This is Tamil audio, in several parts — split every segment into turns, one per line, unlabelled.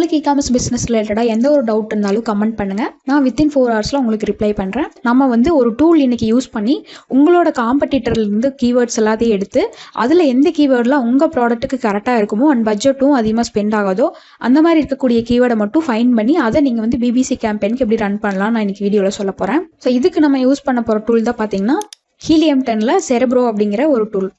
உங்களுக்கு இ-காமர்ஸ் பிஸ்னஸ் ரிலேட்டடாக எந்த ஒரு டவுட் இருந்தாலும் கமெண்ட் பண்ணுங்கள். நான் வித்தின் 4 ஹவர்ஸில் உங்களுக்கு ரிப்ளை பண்ணுறேன். நம்ம வந்து ஒரு டூல் இன்றைக்கி யூஸ் பண்ணி உங்களோட காம்படிட்டர்லேருந்து கீவேர்ட்ஸ் எல்லாத்தையும் எடுத்து அதில் எந்த கீவேர்டெலாம் உங்கள் ப்ராடக்ட்டுக்கு கரெக்டாக இருக்குமோ அண்ட் பட்ஜெட்டும் அதிகமாக ஸ்பெண்ட் ஆகாதோ அந்த மாதிரி இருக்கக்கூடிய கீவேர்டை மட்டும் ஃபைண்ட் பண்ணி அதை நீங்கள் வந்து பிபிசி கேம்பெயினுக்கு எப்படி ரன் பண்ணலாம் நான் இன்றைக்கி வீடியோவில் சொல்ல போகிறேன். ஸோ இதுக்கு நம்ம யூஸ் பண்ண போகிற டூல் தான் பார்த்தீங்கன்னா ஹீலியம் 10ல் செரெப்ரோ அப்படிங்கிற ஒரு டூல்.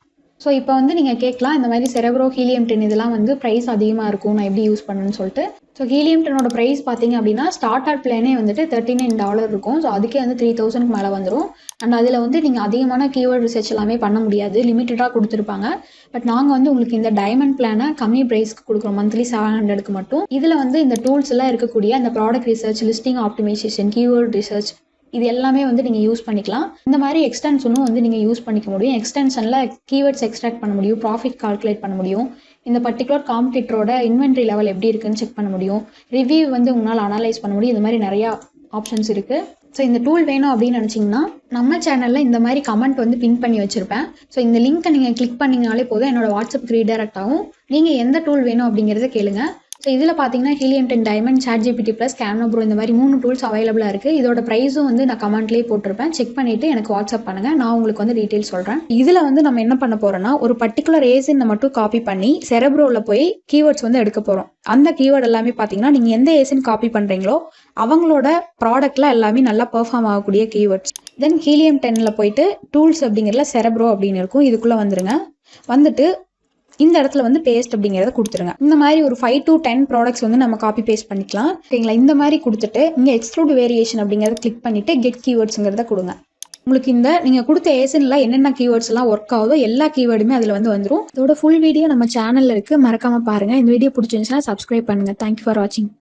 ஸோ இப்போ வந்து நீங்கள் கேட்கலாம், இந்த மாதிரி செரெப்ரோ ஹீலியம் 10 இதெல்லாம் வந்து ப்ரைஸ் அதிகமாக இருக்கும், நான் எப்படி யூஸ் பண்ணணும்னு சொல்லிட்டு. ஸோ ஹீலியம் 10ஓட ப்ரைஸ் பார்த்தீங்க அப்படின்னா ஸ்டார்டர் பிளானே வந்துட்டு $39 இருக்கும். ஸோ அதுக்கே வந்து 3000க்கு மேலே வந்துடும். அண்ட் அதில் வந்து நீங்கள் அதிகமான கீவேர்ட் ரிசர்ச் எல்லாமே பண்ண முடியாது, லிமிட்டடாக கொடுத்துருப்பாங்க. பட் நாங்கள் வந்து உங்களுக்கு இந்த டைமண்ட் பிளானை கம்மி ப்ரைஸ்க்கு கொடுக்குறோம், மந்த்லி 700க்கு மட்டும். இதில் வந்து இந்த டூல்ஸ் எல்லாம் இருக்கக்கூடிய இந்த product research, listing optimization, keyword research இது எல்லாமே வந்து நீங்கள் யூஸ் பண்ணிக்கலாம். இந்த மாதிரி எக்ஸ்டென்ஷனும் வந்து நீங்கள் யூஸ் பண்ணிக்க முடியும். எக்ஸ்டென்ஷனில் கீவேர்ட்ஸ் எக்ஸ்ட்ராக்ட் பண்ண முடியும், ப்ராஃபிட் கால்குலேட் பண்ண முடியும், இந்த பர்டிகுலர் காம்படிட்டரோட இன்வென்ட்ரி லெவல் எப்படி இருக்குன்னு செக் பண்ண முடியும், ரிவ்யூ வந்து உங்களால் அனலைஸ் பண்ண முடியும். இந்த மாதிரி நிறையா ஆப்ஷன்ஸ் இருக்குது. ஸோ இந்த டூல் வேணும் அப்படின்னு நினச்சிங்கன்னா நம்ம சேனலில் இந்த மாதிரி கமெண்ட் வந்து பின் பண்ணி வச்சுருப்பேன். ஸோ இந்த லிங்க்கை நீங்கள் கிளிக் பண்ணிங்கனாலே போதும், என்னோட வாட்ஸ்அப்புக்கு ரீடைரக்ட் ஆகும். நீங்கள் எந்த டூல் வேணும் அப்படிங்கிறத கேளுங்க. ஸோ இதில் பார்த்தீங்கன்னா ஹீலியம் 10 டைமண்ட், ChatGPT ப்ளஸ், கேம்னோ ப்ரோ இந்த மாதிரி 3 டூல்ஸ் அவைலபிளாக இருக்குது. இதோட ப்ரைஸும் வந்து நான் கமெண்ட்லேயே போட்டிருப்பேன். செக் பண்ணிவிட்டு எனக்கு வாட்ஸ்அப் பண்ணுங்கள், நான் உங்களுக்கு வந்து டீட்டெயில் சொல்கிறேன். இதில் வந்து நம்ம என்ன பண்ண போகிறோம்னா ஒரு பர்டிகுலர் ஏசினை மட்டும் காப்பி பண்ணி செரெப்ரோவில் போய் கீவேர்ட்ஸ் வந்து எடுக்க போகிறோம். அந்த கீவேர்ட் எல்லாமே பார்த்தீங்கன்னா நீங்கள் எந்த ஏசின் காப்பி பண்ணுறீங்களோ அவங்களோட ப்ராடக்ட்டில் எல்லாமே நல்லா பெர்ஃபார்ம் ஆகக்கூடிய கீவேர்ட்ஸ். தென் ஹீலியம் 10ல் போயிட்டு டூல்ஸ் அப்படிங்கிறதுல செரெப்ரோ அப்படின்னு இருக்கும், இதுக்குள்ளே வந்துருங்க. வந்துட்டு இந்த இடத்துல வந்து பேஸ்ட் அப்படிங்கிறத கொடுத்துருங்க. இந்த மாதிரி ஒரு 5 to 10 ப்ராடக்ட்ஸ் வந்து நம்ம காப்பி பேஸ்ட் பண்ணிக்கலாம். சரிங்களா? இந்த மாதிரி கொடுத்துட்டு இங்கே எக்ஸ்க்ளூட் வேரியேஷன் அப்படிங்கிறத கிளிக் பண்ணிவிட்டு கெட் கீவேர்ட்ஸுங்கிறத கொடுங்க. உங்களுக்கு இந்த நீங்கள் கொடுத்த ஏசனில் என்னென்ன கீவேர்ட்ஸ் எல்லாம் ஒர்க் ஆகுதோ எல்லா கீவேர்டுமே அதில் வந்து வந்துடும். இதோட ஃபுல் வீடியோ நம்ம சேனலில் இருக்குது, மறக்காமல் பாருங்கள். இந்த வீடியோ பிடிச்சிருந்துச்சுன்னா சப்ஸ்கிரைப் பண்ணுங்கள். தேங்க்யூ ஃபார் வாட்சிங்.